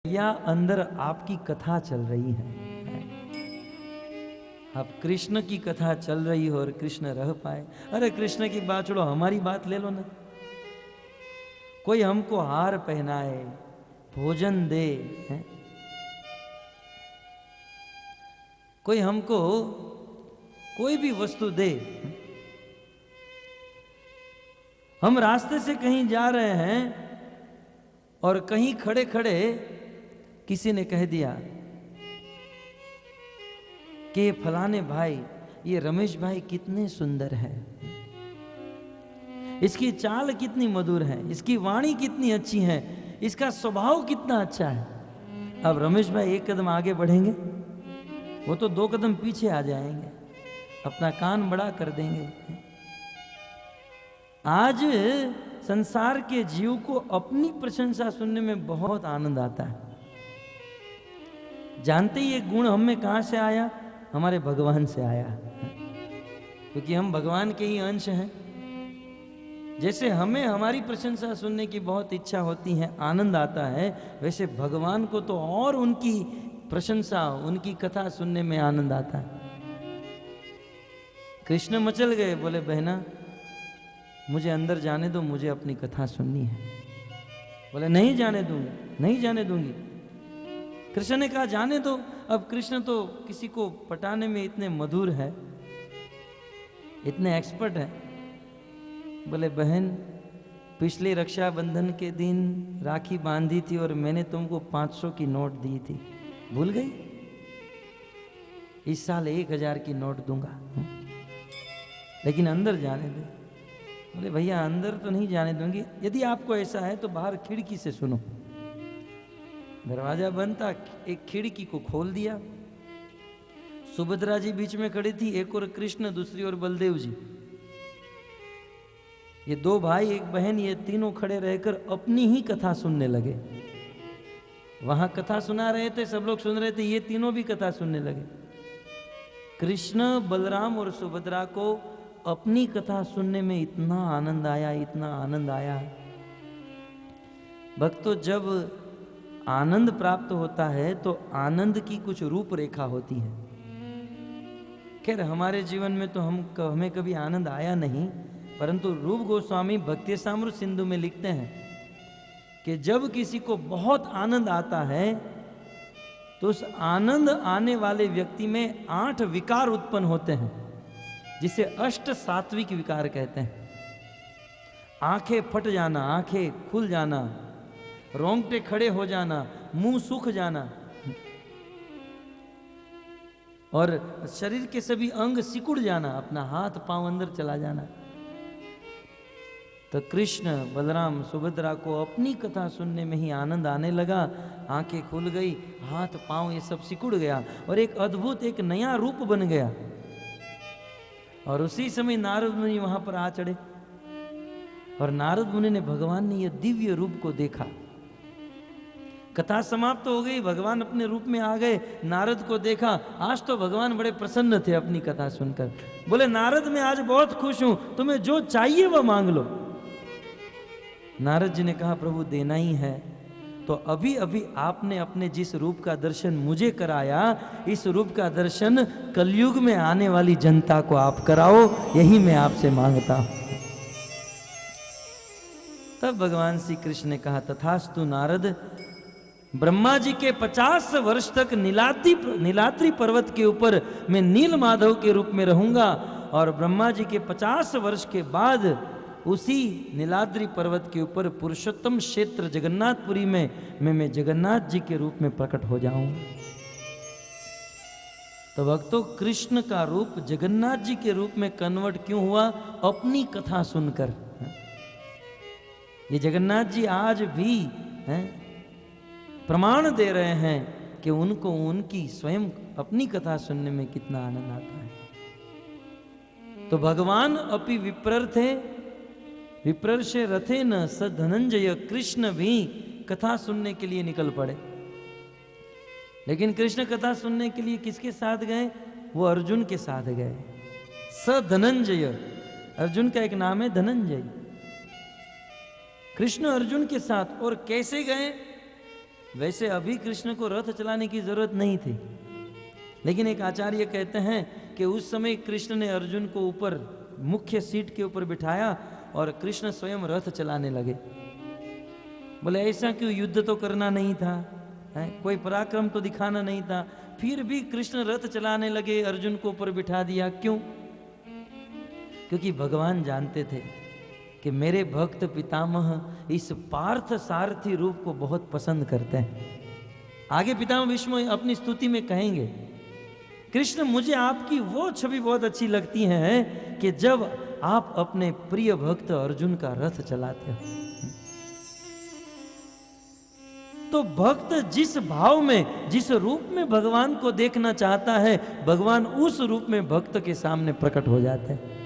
या अंदर आपकी कथा चल रही है। अब कृष्ण की कथा चल रही हो और कृष्ण रह पाए। अरे कृष्ण की बात छोड़ो, हमारी बात ले लो ना। कोई हमको हार पहनाए, भोजन दे, है? कोई हमको कोई भी वस्तु दे, हम रास्ते से कहीं जा रहे हैं और कहीं खड़े खड़े किसी ने कह दिया कि ये फलाने भाई, ये रमेश भाई कितने सुंदर है, इसकी चाल कितनी मधुर है, इसकी वाणी कितनी अच्छी है, इसका स्वभाव कितना अच्छा है। अब रमेश भाई एक कदम आगे बढ़ेंगे, वो तो दो कदम पीछे आ जाएंगे, अपना कान बड़ा कर देंगे। आज संसार के जीव को अपनी प्रशंसा सुनने में बहुत आनंद आता है। जानते ही ये गुण हम में कहां से आया? हमारे भगवान से आया, क्योंकि हम भगवान के ही अंश हैं। जैसे हमें हमारी प्रशंसा सुनने की बहुत इच्छा होती है, आनंद आता है, वैसे भगवान को तो और उनकी प्रशंसा, उनकी कथा सुनने में आनंद आता है। कृष्ण मचल गए, बोले बहना मुझे अंदर जाने दो, मुझे अपनी कथा सुननी है। बोले नहीं जाने दूंगी, नहीं जाने दूंगी। कृष्ण ने कहा जाने दो। अब कृष्ण तो किसी को पटाने में इतने मधुर है, इतने एक्सपर्ट है। बोले बहन, पिछले रक्षाबंधन के दिन राखी बांधी थी और मैंने तुमको 500 की नोट दी थी, भूल गई? इस साल 1000 की नोट दूंगा, लेकिन अंदर जाने दे। बोले भैया अंदर तो नहीं जाने दूंगी, यदि आपको ऐसा है तो बाहर खिड़की से सुनो। दरवाजा बंद था, एक खिड़की को खोल दिया। सुभद्रा जी बीच में खड़ी थी, एक और कृष्ण, दूसरी ओर बलदेव जी। ये दो भाई एक बहन, ये तीनों खड़े रहकर अपनी ही कथा सुनने लगे। वहां कथा सुना रहे थे, सब लोग सुन रहे थे, ये तीनों भी कथा सुनने लगे। कृष्ण, बलराम और सुभद्रा को अपनी कथा सुनने में इतना आनंद आया, इतना आनंद आया। भक्तों, जब आनंद प्राप्त होता है तो आनंद की कुछ रूपरेखा होती है। खैर हमारे जीवन में तो हमें कभी आनंद आया नहीं, परंतु रूप गोस्वामी भक्तिसाम्र सिंधु में लिखते हैं कि जब किसी को बहुत आनंद आता है तो उस आनंद आने वाले व्यक्ति में 8 विकार उत्पन्न होते हैं, जिसे अष्ट सात्विक विकार कहते हैं। आंखें फट जाना, आंखें खुल जाना, रोंगटे खड़े हो जाना, मुंह सूख जाना, और शरीर के सभी अंग सिकुड़ जाना, अपना हाथ पांव अंदर चला जाना। तो कृष्ण, बलराम, सुभद्रा को अपनी कथा सुनने में ही आनंद आने लगा। आंखें खुल गई, हाथ पांव ये सब सिकुड़ गया और एक अद्भुत, एक नया रूप बन गया। और उसी समय नारद मुनि वहां पर आ चढ़े और नारद मुनि ने भगवान ने यह दिव्य रूप को देखा। कथा समाप्त हो गई, भगवान अपने रूप में आ गए, नारद को देखा। आज तो भगवान बड़े प्रसन्न थे अपनी कथा सुनकर। बोले नारद, मैं आज बहुत खुश हूं, तुम्हें जो चाहिए वह मांग लो। नारद जी ने कहा प्रभु देना ही है तो अभी अभी आपने अपने जिस रूप का दर्शन मुझे कराया, इस रूप का दर्शन कलयुग में आने वाली जनता को आप कराओ, यही मैं आपसे मांगता हूं। तब भगवान श्री कृष्ण ने कहा तथास्तु नारद, ब्रह्मा जी के 50 वर्ष तक नीलाद्रि पर्वत के ऊपर मैं नील माधव के रूप में रहूंगा, और ब्रह्मा जी के 50 वर्ष के बाद उसी नीलाद्रि पर्वत के ऊपर पुरुषोत्तम क्षेत्र जगन्नाथपुरी में मैं जगन्नाथ जी के रूप में प्रकट हो जाऊंगा। तो भक्तों, कृष्ण का रूप जगन्नाथ जी के रूप में कन्वर्ट क्यों हुआ? अपनी कथा सुनकर। ये जगन्नाथ जी आज भी हैं, प्रमाण दे रहे हैं कि उनको उनकी स्वयं अपनी कथा सुनने में कितना आनंद आता है। तो भगवान अपि विप्रर थे, विप्रर्षे रथे न स धनंजय। कृष्ण भी कथा सुनने के लिए निकल पड़े, लेकिन कृष्ण कथा सुनने के लिए किसके साथ गए? वो अर्जुन के साथ गए। स धनंजय, अर्जुन का एक नाम है धनंजय। कृष्ण अर्जुन के साथ। और कैसे गए? वैसे अभी कृष्ण को रथ चलाने की जरूरत नहीं थी, लेकिन एक आचार्य कहते हैं कि उस समय कृष्ण ने अर्जुन को ऊपर मुख्य सीट के ऊपर बिठाया और कृष्ण स्वयं रथ चलाने लगे। बोले ऐसा क्यों, युद्ध तो करना नहीं था, है? कोई पराक्रम तो दिखाना नहीं था, फिर भी कृष्ण रथ चलाने लगे, अर्जुन को ऊपर बिठा दिया। क्यों? क्योंकि भगवान जानते थे कि मेरे भक्त पितामह इस पार्थ सारथी रूप को बहुत पसंद करते हैं। आगे पितामह भीष्म अपनी स्तुति में कहेंगे, कृष्ण मुझे आपकी वो छवि बहुत अच्छी लगती है कि जब आप अपने प्रिय भक्त अर्जुन का रथ चलाते हो। तो भक्त जिस भाव में, जिस रूप में भगवान को देखना चाहता है, भगवान उस रूप में भक्त के सामने प्रकट हो जाते हैं।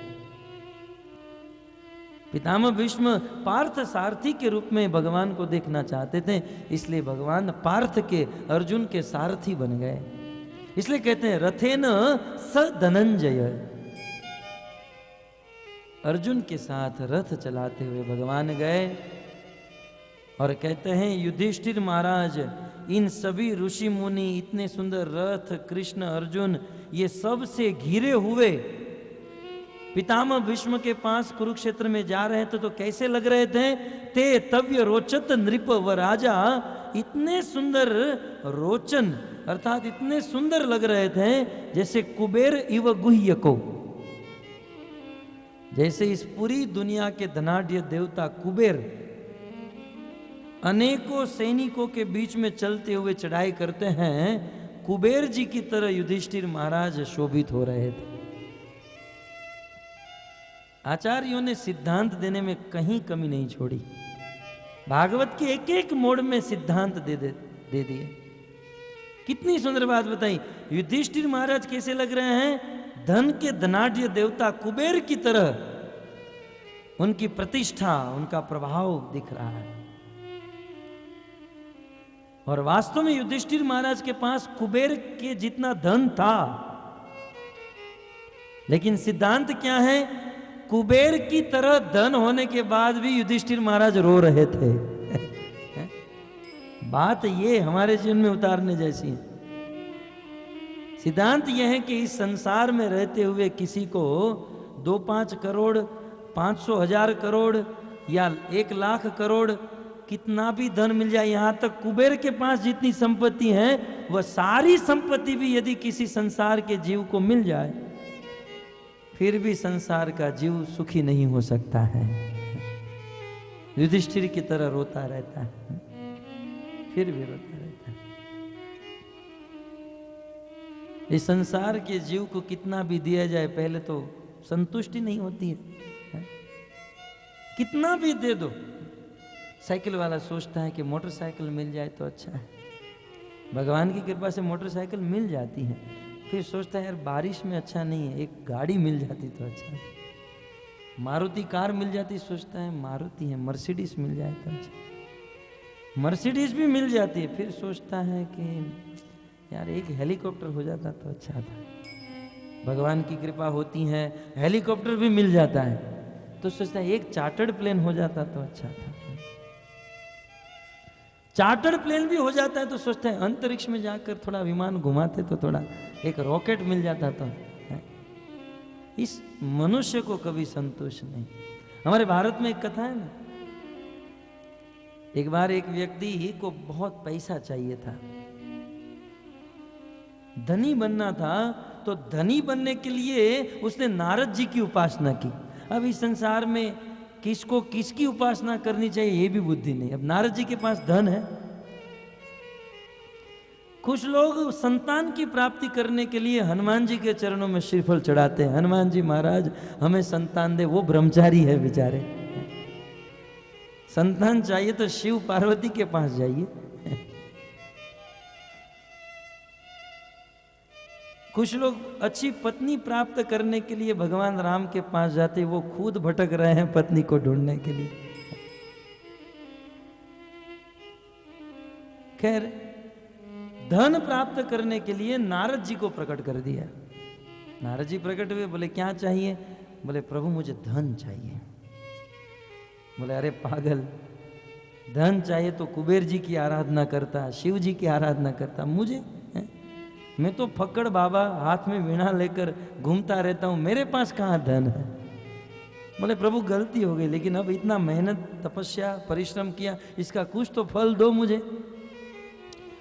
पितामह भीष्म पार्थ सारथी के रूप में भगवान को देखना चाहते थे, इसलिए भगवान पार्थ के, अर्जुन के सारथी बन गए। इसलिए कहते हैं रथेन स धनंजय, अर्जुन के साथ रथ चलाते हुए भगवान गए। और कहते हैं युधिष्ठिर महाराज, इन सभी ऋषि मुनि इतने सुंदर रथ, कृष्ण अर्जुन ये सब से घिरे हुए पितामह भीष्म के पास कुरुक्षेत्र में जा रहे थे तो कैसे लग रहे थे? ते तव्य रोचत नृप व राजा, इतने सुंदर रोचन अर्थात इतने सुंदर लग रहे थे जैसे कुबेर इव गुह्य को, जैसे इस पूरी दुनिया के धनाढ्य देवता कुबेर अनेकों सैनिकों के बीच में चलते हुए चढ़ाई करते हैं, कुबेर जी की तरह युधिष्ठिर महाराज शोभित हो रहे थे। आचार्यों ने सिद्धांत देने में कहीं कमी नहीं छोड़ी, भागवत के एक एक मोड़ में सिद्धांत दे दिए। कितनी सुंदर बात बताई। युधिष्ठिर महाराज कैसे लग रहे हैं? धन के धनाढ्य देवता कुबेर की तरह उनकी प्रतिष्ठा, उनका प्रभाव दिख रहा है। और वास्तव में युधिष्ठिर महाराज के पास कुबेर के जितना धन था, लेकिन सिद्धांत क्या है? कुबेर की तरह धन होने के बाद भी युधिष्ठिर महाराज रो रहे थे। बात ये हमारे जीवन में उतारने जैसी है। सिद्धांत यह है कि इस संसार में रहते हुए किसी को 2-5 करोड़, 500,000 करोड़ या 1,00,000 करोड़ कितना भी धन मिल जाए, यहां तक कुबेर के पास जितनी संपत्ति है वह सारी संपत्ति भी यदि किसी संसार के जीव को मिल जाए, फिर भी संसार का जीव सुखी नहीं हो सकता है। युधिष्ठिर की तरह रोता रहता है, फिर भी रोता रहता है। इस संसार के जीव को कितना भी दिया जाए, पहले तो संतुष्टि नहीं होती है। कितना भी दे दो, साइकिल वाला सोचता है कि मोटरसाइकिल मिल जाए तो अच्छा है। भगवान की कृपा से मोटरसाइकिल मिल जाती है, फिर सोचता है यार बारिश में अच्छा नहीं है, एक गाड़ी मिल जाती तो अच्छा है। मारुति कार मिल जाती, सोचता है मारुति है, मर्सिडीज मिल जाए तो अच्छा। मर्सिडीज भी मिल जाती है, फिर सोचता है कि यार एक हेलीकॉप्टर हो जाता तो अच्छा था। भगवान की कृपा होती है, हेलीकॉप्टर भी मिल जाता है तो सोचता है एक चार्टर्ड प्लेन हो जाता तो अच्छा था। चार्टर्ड प्लेन भी हो जाता है तो सोचते हैं अंतरिक्ष में जाकर थोड़ा विमान घुमाते तो थोड़ा एक रॉकेट मिल जाता तो। इस मनुष्य को कभी संतोष नहीं। हमारे भारत में एक कथा है ना, एक बार एक व्यक्ति को बहुत पैसा चाहिए था, धनी बनना था, तो धनी बनने के लिए उसने नारद जी की उपासना की। अब इस संसार में किसको किसकी उपासना करनी चाहिए ये भी बुद्धि नहीं। अब नारद जी के पास धन है, कुछ लोग संतान की प्राप्ति करने के लिए हनुमान जी के चरणों में श्रीफल चढ़ाते हैं, हनुमान जी महाराज हमें संतान दे। वो ब्रह्मचारी है बेचारे, संतान चाहिए तो शिव पार्वती के पास जाइए। कुछ लोग अच्छी पत्नी प्राप्त करने के लिए भगवान राम के पास जाते, वो खुद भटक रहे हैं पत्नी को ढूंढने के लिए। खैर, धन प्राप्त करने के लिए नारद जी को प्रकट कर दिया। नारद जी प्रकट हुए, बोले क्या चाहिए? बोले प्रभु मुझे धन चाहिए। बोले अरे पागल, धन चाहिए तो कुबेर जी की आराधना करता, शिव जी की आराधना करता। मुझे मैं तो फक्कड़ बाबा हाथ में वीणा लेकर घूमता रहता हूँ, मेरे पास कहाँ धन है। बोले प्रभु गलती हो गई, लेकिन अब इतना मेहनत तपस्या परिश्रम किया, इसका कुछ तो फल दो मुझे।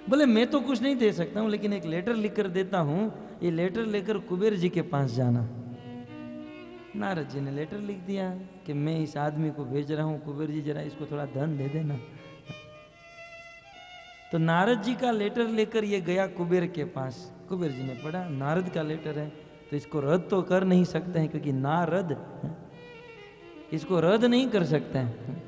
बोले मैं तो कुछ नहीं दे सकता हूँ, लेकिन एक लेटर लिखकर देता हूँ, ये लेटर लेकर कुबेर जी के पास जाना। नारद जी ने लेटर लिख दिया कि मैं इस आदमी को भेज रहा हूँ, कुबेर जी जरा इसको थोड़ा धन दे देना। तो नारद जी का लेटर लेकर ये गया कुबेर के पास। कुबेर जी ने पढ़ा, नारद का लेटर है तो इसको रद्द तो कर नहीं सकते हैं, क्योंकि नारद इसको रद्द नहीं कर सकते हैं।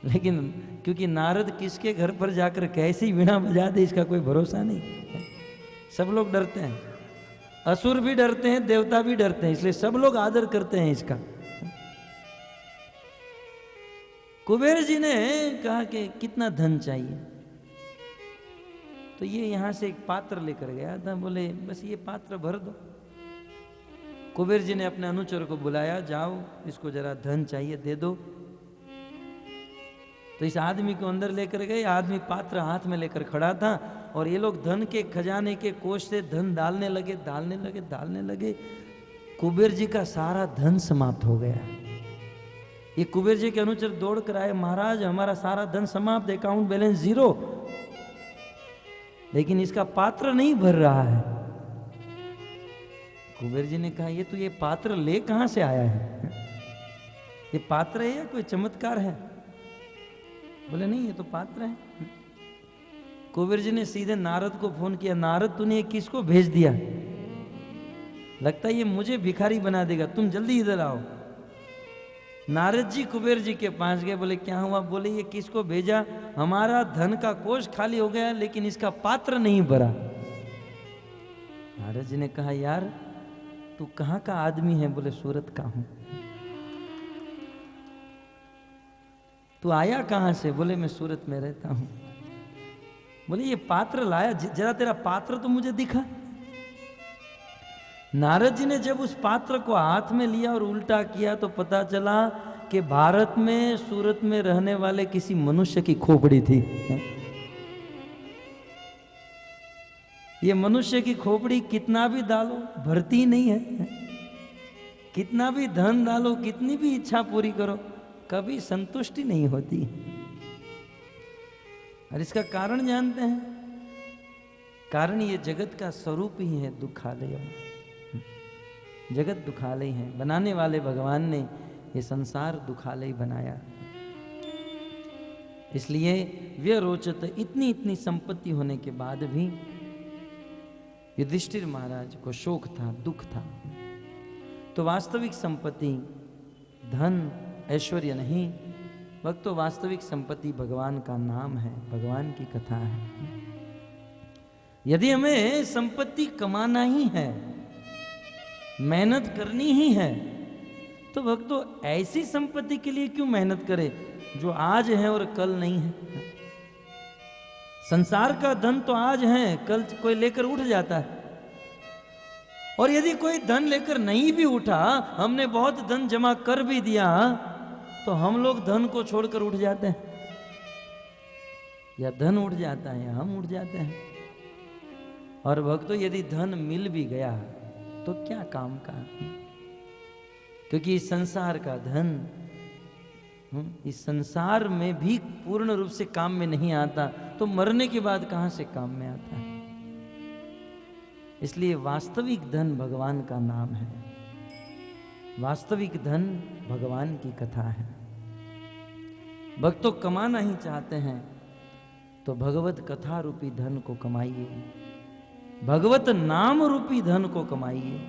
लेकिन क्योंकि नारद किसके घर पर जाकर कैसी वीणा बजा दे इसका कोई भरोसा नहीं, सब लोग डरते हैं, असुर भी डरते हैं, देवता भी डरते हैं, इसलिए सब लोग आदर करते हैं इसका। कुबेर जी ने कहा कि कितना धन चाहिए, तो ये यहां से एक पात्र लेकर गया था। बोले बस ये पात्र भर दो। कुबेर जी ने अपने अनुचर को बुलाया, जाओ इसको जरा धन चाहिए दे दो। तो इस आदमी को अंदर लेकर गए, आदमी पात्र हाथ में लेकर खड़ा था और ये लोग धन के खजाने के कोष से धन डालने लगे। कुबेर जी का सारा धन समाप्त हो गया। ये कुबेर जी के अनुचर दौड़ कर आए, महाराज हमारा सारा धन समाप्त, अकाउंट बैलेंस 0, लेकिन इसका पात्र नहीं भर रहा है। कुबेर जी ने कहा ये पात्र ले कहां से आया है? ये पात्र है या कोई चमत्कार है? बोले नहीं ये तो पात्र है। कुबेर जी ने सीधे नारद को फोन किया, नारद तूने ये किसको भेज दिया? लगता है ये मुझे भिखारी बना देगा, तुम जल्दी इधर आओ। नारद जी कुबेर जी के पास गए, बोले क्या हुआ? बोले ये किसको भेजा? हमारा धन का कोष खाली हो गया, लेकिन इसका पात्र नहीं भरा। नारद जी ने कहा यार तू कहाँ का आदमी है? बोले सूरत का हूं। तू आया कहां से? बोले मैं सूरत में रहता हूं। बोले ये पात्र लाया, जरा तेरा पात्र तो मुझे दिखा। नारद जी ने जब उस पात्र को हाथ में लिया और उल्टा किया तो पता चला कि भारत में सूरत में रहने वाले किसी मनुष्य की खोपड़ी थी। ये मनुष्य की खोपड़ी कितना भी डालो भरती नहीं है, कितना भी धन डालो, कितनी भी इच्छा पूरी करो, कभी संतुष्टि नहीं होती। और इसका कारण जानते हैं? कारण ये जगत का स्वरूप ही है दुखालय। जगत दुखालय है, बनाने वाले भगवान ने ये संसार दुखालय बनाया। इसलिए व्यरोचत इतनी संपत्ति होने के बाद भी युधिष्ठिर महाराज को शोक था, दुख था। तो वास्तविक संपत्ति धन ऐश्वर्य नहीं, भक्तों वास्तविक संपत्ति भगवान का नाम है, भगवान की कथा है। यदि हमें संपत्ति कमाना ही है, मेहनत करनी ही है, तो भक्तों ऐसी संपत्ति के लिए क्यों मेहनत करे जो आज है और कल नहीं है? संसार का धन तो आज है, कल कोई लेकर उठ जाता है। और यदि कोई धन लेकर नहीं भी उठा, हमने बहुत धन जमा कर भी दिया, तो हम लोग धन को छोड़कर उठ जाते हैं, या धन उठ जाता है या हम उठ जाते हैं। और भक्तों यदि धन मिल भी गया तो क्या काम का? क्योंकि इस संसार का धन इस संसार में भी पूर्ण रूप से काम में नहीं आता, तो मरने के बाद कहां से काम में आता है? इसलिए वास्तविक धन भगवान का नाम है, वास्तविक धन भगवान की कथा है। भक्तों कमाना ही चाहते हैं तो भगवत कथा रूपी धन को कमाइए, भगवत नाम रूपी धन को कमाइए,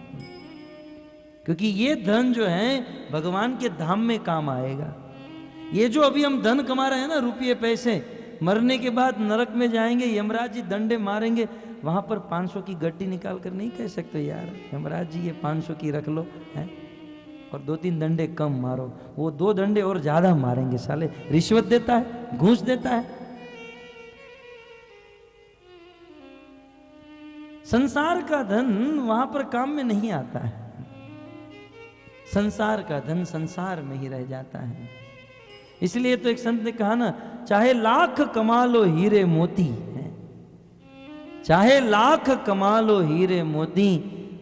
क्योंकि ये धन जो है भगवान के धाम में काम आएगा। ये जो अभी हम धन कमा रहे हैं ना, रुपये पैसे, मरने के बाद नरक में जाएंगे, यमराज जी डंडे मारेंगे, वहां पर 500 की गड्डी निकाल कर नहीं कह सकते यार यमराज जी ये 500 की रख लो है, और 2-3 डंडे कम मारो। वो 2 डंडे और ज्यादा मारेंगे, साले रिश्वत देता है, घूस देता है। संसार का धन वहां पर काम में नहीं आता है, संसार का धन संसार में ही रह जाता है। इसलिए तो एक संत ने कहा ना, चाहे लाख कमा लो हीरे मोती है, चाहे लाख कमा लो हीरे मोती,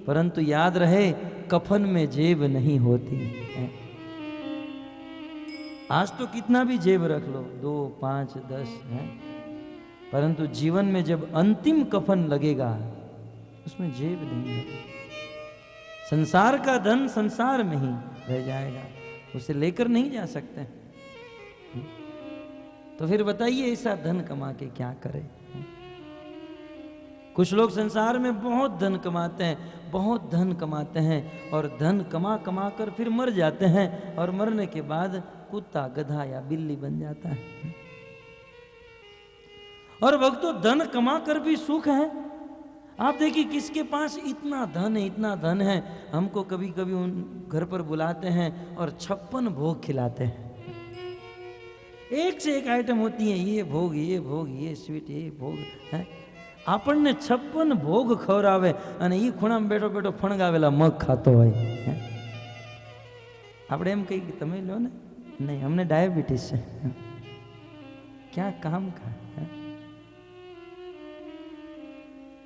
परंतु याद रहे कफन में जेब नहीं होती है। आज तो कितना भी जेब रख लो, 2, 5, 10 है, परंतु जीवन में जब अंतिम कफन लगेगा उसमें जेब नहीं होगी। संसार का धन संसार में ही रह जाएगा, उसे लेकर नहीं जा सकते। तो फिर बताइए ऐसा धन कमा के क्या करें। कुछ लोग संसार में बहुत धन कमाते हैं, बहुत धन कमाते हैं, और धन कमा कमा कर फिर मर जाते हैं, और मरने के बाद कुत्ता, गधा या बिल्ली बन जाता है। और भक्तों, धन कमा कर भी सुख है। आप देखिए किसके पास इतना धन है, इतना धन है, हमको कभी कभी उन घर पर बुलाते हैं और 56 भोग खिलाते हैं। एक से एक आइटम होती है, ये भोग, ये भोग, ये स्वीट, ये भोग है। આપણને 56 ભોગ ખવરાવે અને એ ખૂણામાં બેઠો બેઠો ફણગાવેલા મગ ખાતો હોય। આપણે એમ કહીએ કે તમે લો ને, नहीं हमने डायबिटीज है, क्या काम का है।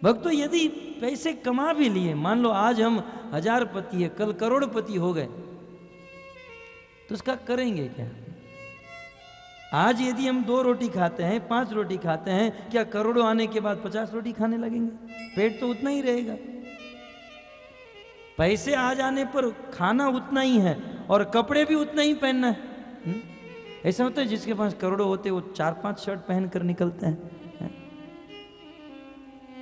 भक्तों, यदि पैसे कमा भी लिए, मान लो आज हम 1000पति है, कल करोड़पति हो गए, तो उसका करेंगे क्या? आज यदि हम 2 रोटी खाते हैं, 5 रोटी खाते हैं, क्या करोड़ों आने के बाद 50 रोटी खाने लगेंगे? पेट तो उतना ही रहेगा। पैसे आ जाने पर खाना उतना ही है और कपड़े भी उतना ही पहनना है। ऐसा होता है जिसके पास करोड़ों होते वो 4-5 शर्ट पहन कर निकलते हैं।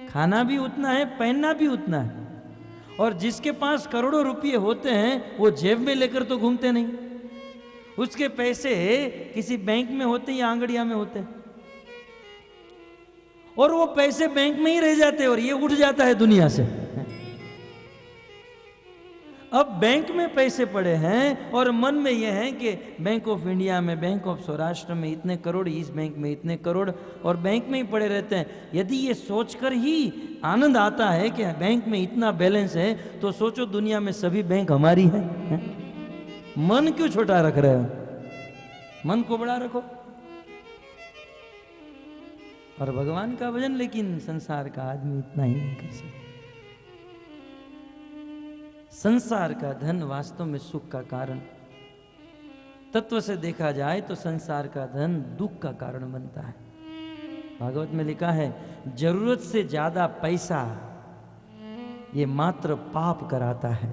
खाना भी उतना है, पहनना भी उतना है। और जिसके पास करोड़ों रुपये होते हैं वो जेब में लेकर तो घूमते नहीं, उसके पैसे किसी बैंक में होते या आंगड़िया में होते, और वो पैसे बैंक में ही रह जाते और ये उठ जाता है दुनिया से। अब बैंक में पैसे पड़े हैं और मन में ये है कि बैंक ऑफ इंडिया में, बैंक ऑफ सौराष्ट्र में इतने करोड़, इस बैंक में इतने करोड़, और बैंक में ही पड़े रहते हैं। यदि ये सोचकर ही आनंद आता है कि बैंक में इतना बैलेंस है, तो सोचो दुनिया में सभी बैंक हमारी है। मन क्यों छोटा रख रहे हो? मन को बड़ा रखो। और भगवान का भजन, लेकिन संसार का आदमी इतना ही नहीं कर सकता। संसार का धन वास्तव में सुख का कारण, तत्व से देखा जाए तो संसार का धन दुख का कारण बनता है। भागवत में लिखा है, जरूरत से ज्यादा पैसा ये मात्र पाप कराता है।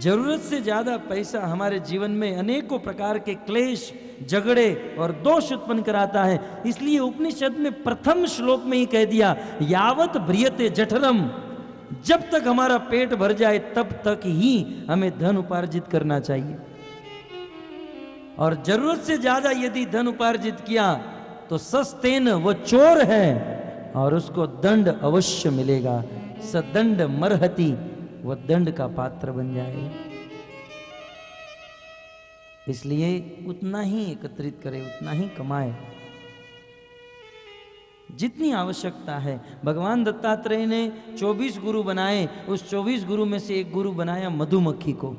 जरूरत से ज्यादा पैसा हमारे जीवन में अनेकों प्रकार के क्लेश, झगड़े और दोष उत्पन्न कराता है। इसलिए उपनिषद में प्रथम श्लोक में ही कह दिया, यावत भ्रियते जठरम, जब तक हमारा पेट भर जाए तब तक ही हमें धन उपार्जित करना चाहिए। और जरूरत से ज्यादा यदि धन उपार्जित किया तो सस्तेन, वो चोर है और उसको दंड अवश्य मिलेगा। सदंड मरहति, वह दंड का पात्र बन जाएगा। इसलिए उतना ही एकत्रित करे, उतना ही कमाए जितनी आवश्यकता है। भगवान दत्तात्रेय ने 24 गुरु बनाए, उस 24 गुरु में से एक गुरु बनाया मधुमक्खी को।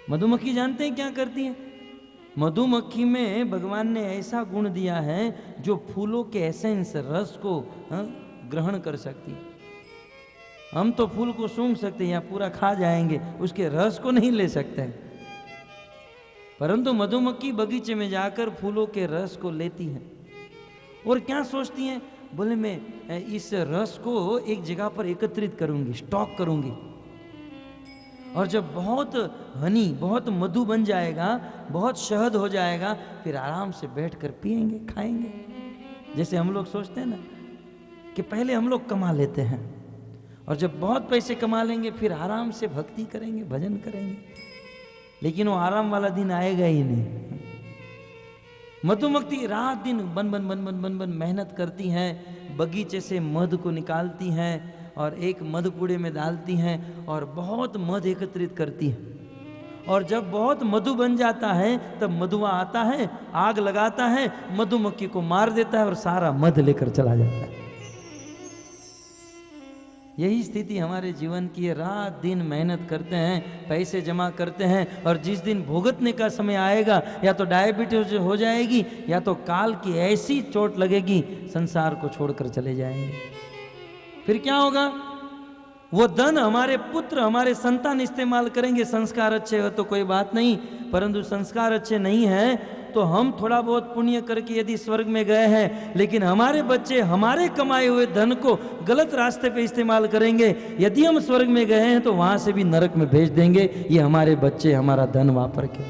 मधुमक्खी जानते हैं क्या करती है? मधुमक्खी में भगवान ने ऐसा गुण दिया है जो फूलों के एसेंस, रस को ग्रहण कर सकती है। हम तो फूल को सूंघ सकते हैं या पूरा खा जाएंगे, उसके रस को नहीं ले सकते, परंतु मधुमक्खी बगीचे में जाकर फूलों के रस को लेती है। और क्या सोचती हैं? बोले मैं इस रस को एक जगह पर एकत्रित करूंगी, स्टॉक करूंगी, और जब बहुत हनी, बहुत मधु बन जाएगा, बहुत शहद हो जाएगा, फिर आराम से बैठकर पिएंगे, खाएंगे। जैसे हम लोग सोचते हैं ना कि पहले हम लोग कमा लेते हैं और जब बहुत पैसे कमा लेंगे फिर आराम से भक्ति करेंगे, भजन करेंगे, लेकिन वो आराम वाला दिन आएगा ही नहीं। मधुमक्खी रात दिन बन बन बन बन बन बन मेहनत करती हैं, बगीचे से मध को निकालती हैं और एक मधुपुड़े में डालती हैं और बहुत मध एकत्रित करती हैं। और जब बहुत मधु बन जाता है तब मधुआ आता है, आग लगाता है, मधुमक्खी को मार देता है और सारा मध लेकर चला जाता है। यही स्थिति हमारे जीवन की है। रात दिन मेहनत करते हैं, पैसे जमा करते हैं, और जिस दिन भुगतने का समय आएगा, या तो डायबिटीज हो जाएगी, या तो काल की ऐसी चोट लगेगी, संसार को छोड़कर चले जाएंगे। फिर क्या होगा? वो धन हमारे पुत्र, हमारे संतान इस्तेमाल करेंगे। संस्कार अच्छे हो तो कोई बात नहीं, परंतु संस्कार अच्छे नहीं है तो हम थोड़ा बहुत पुण्य करके यदि स्वर्ग में गए हैं, लेकिन हमारे बच्चे हमारे कमाए हुए धन को गलत रास्ते पे इस्तेमाल करेंगे, यदि हम स्वर्ग में गए हैं तो वहां से भी नरक में भेज देंगे। ये हमारे बच्चे हमारा धन वापर के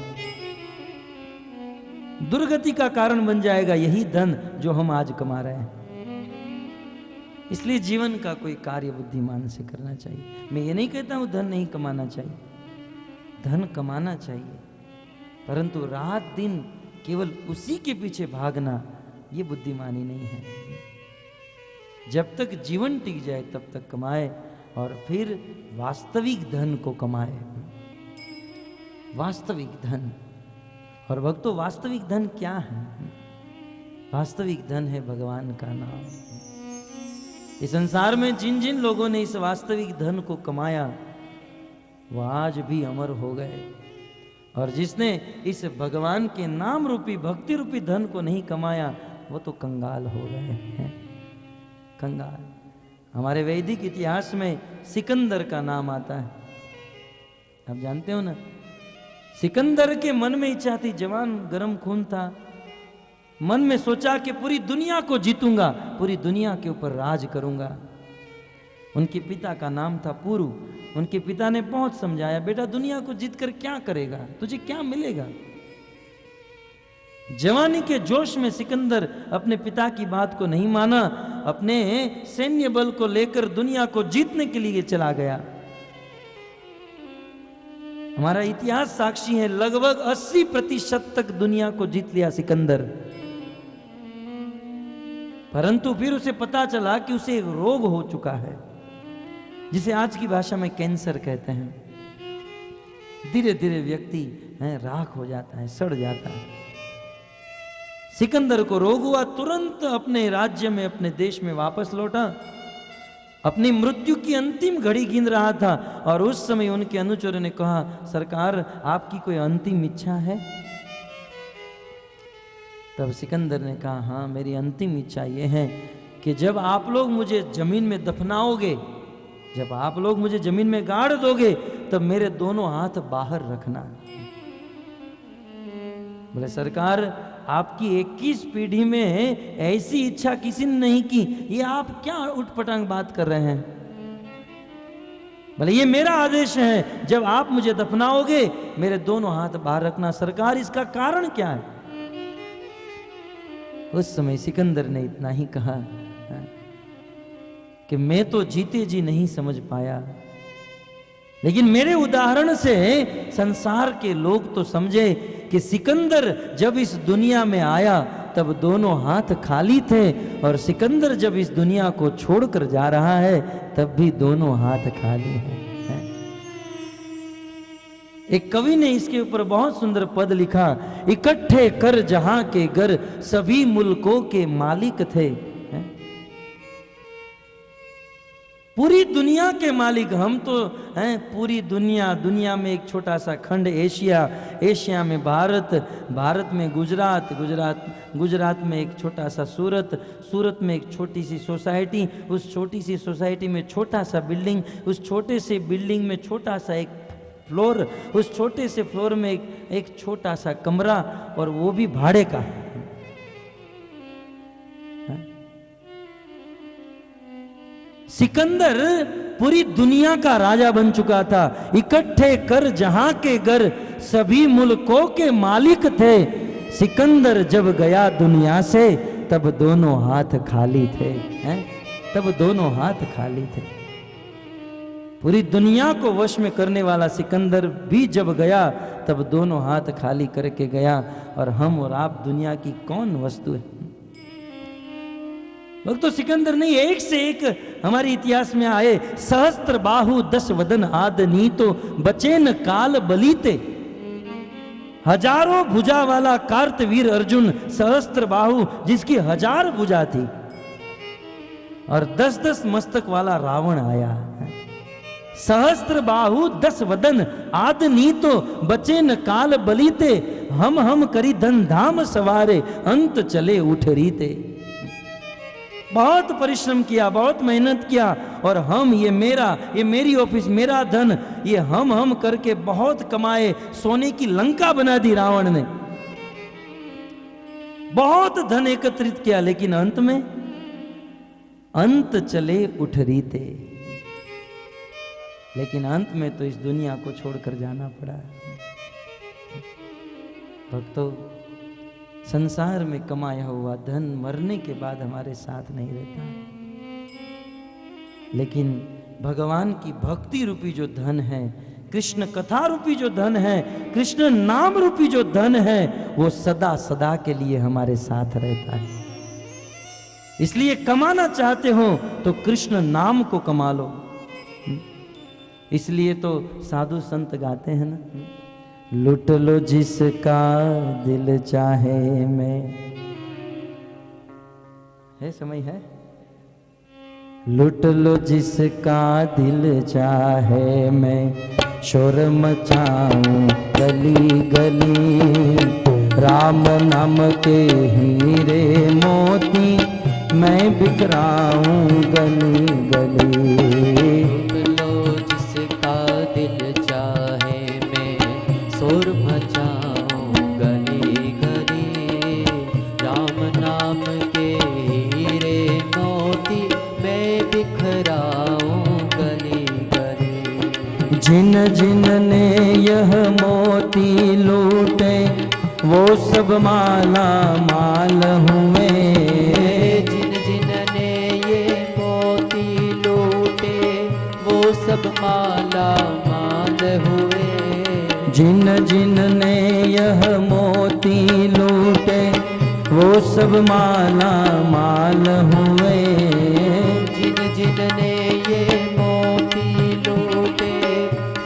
दुर्गति का कारण बन जाएगा, यही धन जो हम आज कमा रहे हैं। इसलिए जीवन का कोई कार्य बुद्धिमान से करना चाहिए। मैं ये नहीं कहता हूं धन नहीं कमाना चाहिए, धन कमाना चाहिए, परंतु रात दिन केवल उसी के पीछे भागना ये बुद्धिमानी नहीं है। जब तक जीवन टिक जाए तब तक कमाए, और फिर वास्तविक धन को कमाए। वास्तविक धन। और भक्तों, वास्तविक धन क्या है? वास्तविक धन है भगवान का नाम। इस संसार में जिन जिन लोगों ने इस वास्तविक धन को कमाया वो आज भी अमर हो गए, और जिसने इस भगवान के नाम रूपी भक्ति रूपी धन को नहीं कमाया वो तो कंगाल हो गए हैं। कंगाल। हमारे वैदिक इतिहास में सिकंदर का नाम आता है, आप जानते हो ना। सिकंदर के मन में इच्छा थी, जवान गरम खून था, मन में सोचा कि पूरी दुनिया को जीतूंगा, पूरी दुनिया के ऊपर राज करूंगा। उनके पिता का नाम था पुरु। उनके पिता ने बहुत समझाया, बेटा दुनिया को जीतकर क्या करेगा, तुझे क्या मिलेगा। जवानी के जोश में सिकंदर अपने पिता की बात को नहीं माना, अपने सैन्य बल को लेकर दुनिया को जीतने के लिए चला गया। हमारा इतिहास साक्षी है, लगभग 80% तक दुनिया को जीत लिया सिकंदर। परंतु फिर उसे पता चला कि उसे एक रोग हो चुका है, जिसे आज की भाषा में कैंसर कहते हैं। धीरे धीरे व्यक्ति राख हो जाता है, सड़ जाता है। सिकंदर को रोग हुआ, तुरंत अपने राज्य में, अपने देश में वापस लौटा। अपनी मृत्यु की अंतिम घड़ी गिन रहा था, और उस समय उनके अनुचरों ने कहा, सरकार आपकी कोई अंतिम इच्छा है? तब सिकंदर ने कहा, हाँ मेरी अंतिम इच्छा यह है कि जब आप लोग मुझे जमीन में दफनाओगे, जब आप लोग मुझे जमीन में गाड़ दोगे, तब मेरे दोनों हाथ बाहर रखना। बोले सरकार आपकी 21 पीढ़ी में ऐसी इच्छा किसी ने नहीं की, ये आप क्या उठपटांग बात कर रहे हैं? बोले ये मेरा आदेश है, जब आप मुझे दफनाओगे मेरे दोनों हाथ बाहर रखना। सरकार इसका कारण क्या है? उस समय सिकंदर ने इतना ही कहा कि मैं तो जीते जी नहीं समझ पाया, लेकिन मेरे उदाहरण से संसार के लोग तो समझे कि सिकंदर जब इस दुनिया में आया तब दोनों हाथ खाली थे, और सिकंदर जब इस दुनिया को छोड़कर जा रहा है तब भी दोनों हाथ खाली हैं। एक कवि ने इसके ऊपर बहुत सुंदर पद लिखा, इकट्ठे कर जहां के घर सभी मुल्कों के मालिक थे। पूरी दुनिया के मालिक हम तो हैं, पूरी दुनिया, दुनिया में एक छोटा सा खंड एशिया, एशिया में भारत, भारत में गुजरात, गुजरात में एक छोटा सा सूरत, सूरत में एक छोटी सी सोसाइटी, उस छोटी सी सोसाइटी में छोटा सा बिल्डिंग, उस छोटे से बिल्डिंग में छोटा सा एक फ्लोर, उस छोटे से फ्लोर में एक छोटा सा कमरा, और वो भी भाड़े का। सिकंदर पूरी दुनिया का राजा बन चुका था। इकट्ठे कर जहां के घर सभी मुल्कों के मालिक थे। सिकंदर जब गया दुनिया से तब दोनों हाथ खाली थे, तब दोनों हाथ खाली थे। पूरी दुनिया को वश में करने वाला सिकंदर भी जब गया तब दोनों हाथ खाली करके गया, और हम और आप दुनिया की कौन वस्तु है? लोग तो सिकंदर नहीं, एक से एक हमारे इतिहास में आए। सहस्त्र बाहु 10 वदन आदनी तो बचे न काल बलीते। हजारों भुजा वाला कार्तवीर अर्जुन, सहस्त्र बाहु जिसकी 1000 भुजा थी। और 10-10 मस्तक वाला रावण आया। सहस्त्र बाहु 10 वदन आदनी तो बचे न काल बलीते, हम करी धन धाम सवारे अंत चले उठ रीते। बहुत परिश्रम किया, बहुत मेहनत किया, और हम ये मेरी ऑफिस, मेरा धन, ये हम करके बहुत कमाए, सोने की लंका बना दी रावण ने। बहुत धन एकत्रित किया, लेकिन अंत चले उठ रीते। लेकिन अंत में तो इस दुनिया को छोड़कर जाना पड़ा। भक्तों, संसार में कमाया हुआ धन मरने के बाद हमारे साथ नहीं रहता, लेकिन भगवान की भक्ति रूपी जो धन है, कृष्ण कथा रूपी जो धन है, कृष्ण नाम रूपी जो धन है, वो सदा सदा के लिए हमारे साथ रहता है। इसलिए कमाना चाहते हो तो कृष्ण नाम को कमा लो। इसलिए तो साधु संत गाते हैं ना, लुट लो जिसका दिल चाहे मैं, है समय है, लुट लो जिसका दिल चाहे मैं, शोर मचाऊं गली गली, राम नाम के हीरे मोती मैं बिखराऊं गली गली। लुट लो जिसका दिल चाहे मैं, शोर मचाऊं गली गली, राम नाम के हीरे मोती मैं बिखराऊं गली गली। जिन जिन ने यह मोती लूटे वो सब माला माल हुए, जिन जिन ने ये मोती लूटे वो सब माला माल हुए। जिन जिन ने यह मोती लूटे वो सब माला माल हुए, जिन जिन ने ये मोती लूटे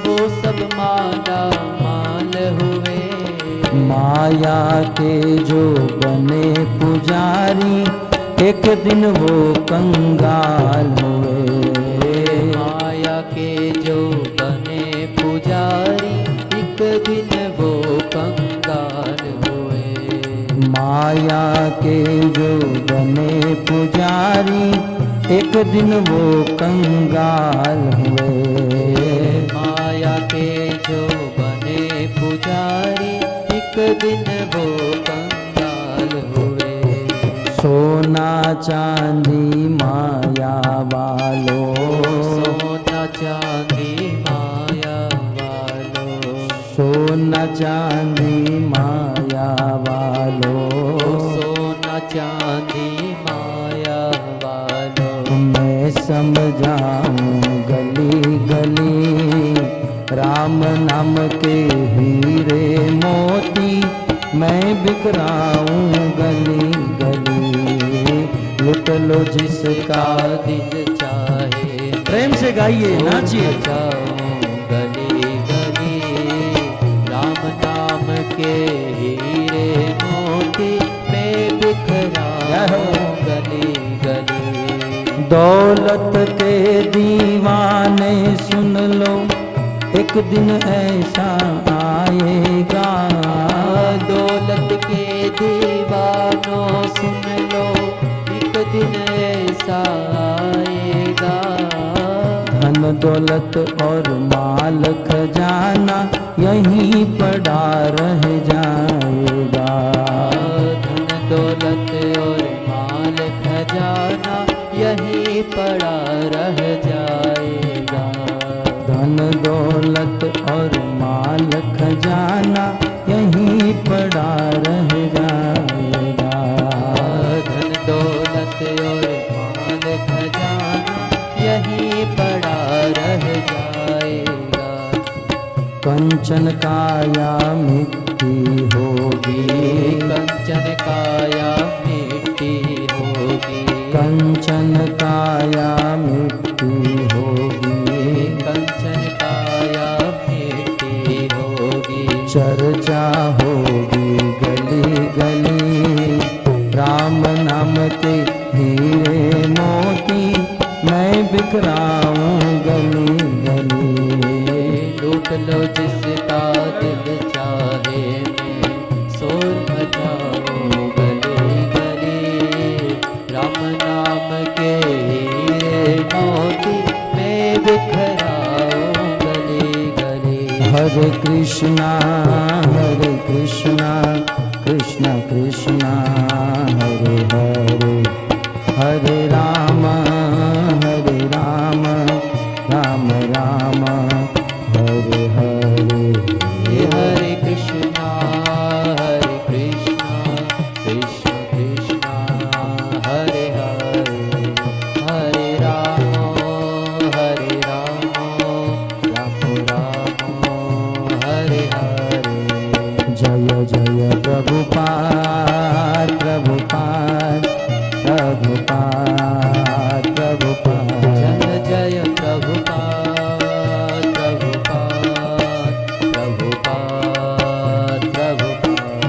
वो सब माला माल हुए। माया के जो बने पुजारी एक दिन वो कंगाल हुए। माया के जो बने पुजारी एक दिन वो कंगाल हुए। माया के जो बने पुजारी एक दिन वो कंगाल हुए। माया के जो बने पुजारी एक दिन वो कंगाल हुए। सोना चांदी माया वालों, सोना चांदी माया वालों, सोना चांदी माया वालों, सोना चांदी माया वालों। मैं समझाऊं गली गली, राम नाम के हीरे मोती मैं बिखराऊं गली गली। लुट लो जिसका दिल चाहे, प्रेम से गाइए, नाचिए। गली गली, राम नाम के हीरे मोती मैं बिखराऊं गली गली। दौलत के दीवाने सुन लो, एक दिन ऐसा आएगा। दौलत के दीवानों सुन लो, एक दिन ऐसा आएगा। धन दौलत और माल खजाना यहीं पड़ा रह जाएगा। धन दौलत और माल खजाना यहीं पड़ा रह जाएगा। धन दौलत और माल खजाना यहीं पड़ा रह जाएगा। धन दौलत और माल खजाना यहीं पड़ा रह जाएगा। कंचन काया मिट्टी होगी, कंचन काया मिट्टी होगी, कंचन काया मिट्टी होगी, कंचन काया मिट्टी होगी। चर्चा होगी गली गली, राम नाम के हीरे मोती बिखराऊं गली गली। लूट लो जिसका दिल चाहे, मैं शोर मचाऊं गली गली। राम नाम के हीरे मोती मैं बिखराऊं गली गली। हरे कृष्णा कृष्ण कृष्ण हरे हरे, हरे राम राम राम हरे हरे। हरे कृष्णा कृष्ण कृष्ण हरे हरे, हरे राम राम राम हरे हरे। जय जय प्रभुपाद प्रभुपाद प्रभुपाद प्रभुपाद। जय जय प्रभुपाद प्रभुपाद प्रभुपाद प्रभुपाद।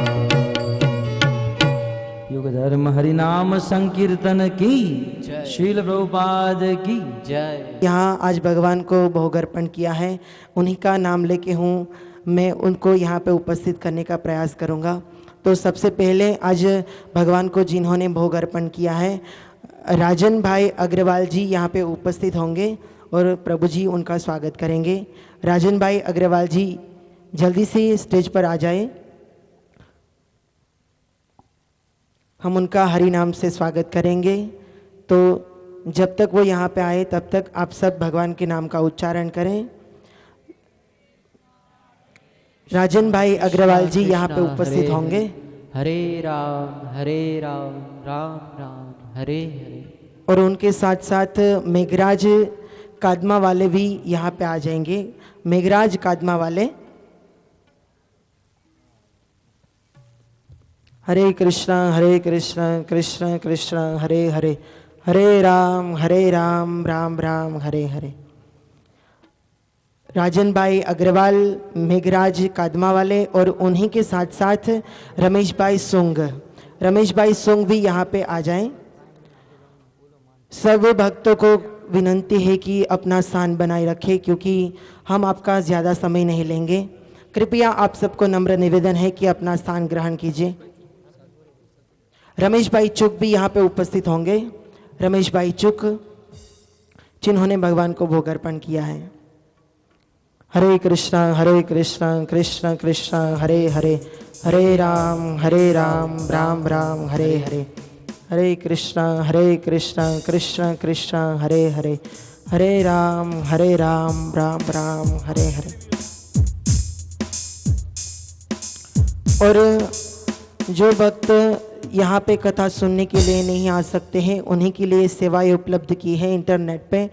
युग धर्म हरिनाम संकीर्तन की जय। शील प्रभुपाद की जय। यहाँ आज भगवान को भोग अर्पण किया है, उन्हीं का नाम लेके हूँ मैं उनको यहाँ पे उपस्थित करने का प्रयास करूँगा। तो सबसे पहले आज भगवान को जिन्होंने भोग अर्पण किया है, राजन भाई अग्रवाल जी यहाँ पे उपस्थित होंगे और प्रभु जी उनका स्वागत करेंगे। राजन भाई अग्रवाल जी जल्दी से स्टेज पर आ जाए, हम उनका हरि नाम से स्वागत करेंगे। तो जब तक वो यहाँ पे आए तब तक आप सब भगवान के नाम का उच्चारण करें। राजन भाई अग्रवाल जी यहाँ पे उपस्थित होंगे। हरे राम राम राम हरे हरे। और उनके साथ साथ मेघराज कादमा वाले भी यहाँ पे आ जाएंगे। मेघराज कादमा वाले, हरे कृष्ण कृष्ण कृष्ण हरे हरे, हरे राम राम राम हरे हरे। राजन भाई अग्रवाल, मेघराज कादमा वाले और उन्हीं के साथ साथ रमेश भाई सुंग भी यहाँ पे आ जाएं। सर्व भक्तों को विनंती है कि अपना स्थान बनाए रखें क्योंकि हम आपका ज़्यादा समय नहीं लेंगे। कृपया आप सबको नम्र निवेदन है कि अपना स्थान ग्रहण कीजिए। रमेश भाई चुक भी यहाँ पे उपस्थित होंगे। रमेश भाई चुक जिन्होंने भगवान को भोग अर्पण किया है। हरे कृष्ण कृष्ण कृष्ण हरे हरे, हरे राम राम राम हरे हरे, हरे कृष्ण कृष्ण कृष्ण हरे हरे, हरे राम राम राम हरे हरे। और जो भक्त यहाँ पे कथा सुनने के लिए नहीं आ सकते हैं उन्हीं के लिए सेवाएं उपलब्ध की है इंटरनेट पे।